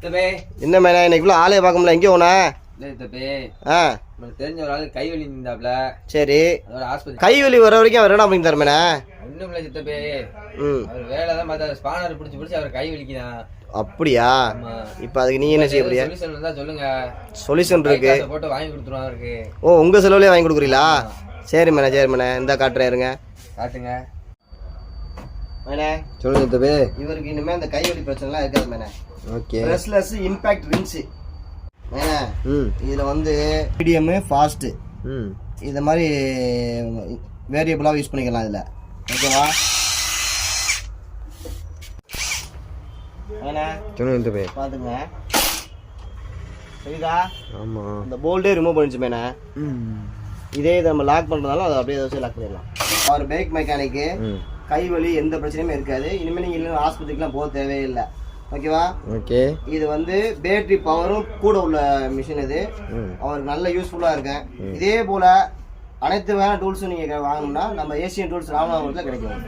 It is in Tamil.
என்ன மேனே இன்னைக்கு இவ்வளோ ஆளே பார்க்க முடியல, எங்கே போனா? தெரிஞ்ச ஒரு ஆளு கைவலி இருந்தாப்ல. சரி, அதோட ஆஸ்பத்திரி கைவலி வர வரைக்கும் அவர் என்ன பண்ணி தரமேனே? ஒண்ணும் இல்ல சித்தப்பே, அவர் வேலை தான் பார்த்தா ஸ்பானர் பிடிச்சி அவர் கை வலிக்குதான். அப்படியா? இப்போ அதுக்கு நீ என்ன செய்ய போறியா? சொல்யூஷன் இருந்தா சொல்லுங்க. சொல்யூஷன் இருக்கு, போட்டு வாங்கி கொடுத்துருவான் அவருக்கு. ஓ உங்க செலவுலயே வாங்கி கொடுக்குறீங்களா? சரி மேனே இந்த காட்டுறேன் இருங்க. காட்டுங்க மேனே. சொல்லுங்க சித்தப்பே. இவருக்கு இனிமே இந்த கைவலி பிரச்சனைலாம் இருக்காது மேனே. ஓகே. பிரஷ்லெஸ் இம்பாக்ட் ரின்ஸ் மேனே. இதுல வந்து மீடியம் ஃபாஸ்ட் இந்த மாதிரி வேரியபிளா யூஸ் பண்ணிக்கலாம் இதுல. ஓகேவா மேனே? சொல்லுங்க சித்தப்பே. பாத்துங்க, சரிதா? ஆமா, இந்த போல்டே ரிமூவ் பண்ணிச்சு மேனே. இதே இதை நம்ம லாக் பண்றதால அதை அப்படியே வச்சு லாக் பண்ணிடலாம். அவர் பைக் மெக்கானிக்கு கைவலி எந்த பிரச்சனையுமே இருக்காது. இனிமேல் நீங்க இல்லைன்னா ஆஸ்பத்திரிக்கெல்லாம் போக தேவையில்லை. ஓகேவா? ஓகே. இது வந்து பேட்டரி பவரும் கூட உள்ள மிஷின். இது அவருக்கு நல்ல யூஸ்ஃபுல்லா இருக்கேன். இதே போல அனைத்து வேற டூல்ஸும் நீங்க வாங்கணும்னா நம்ம ஏசியன் டூல்ஸ் ராமநாதபுரத்தில் கிடைக்கும்.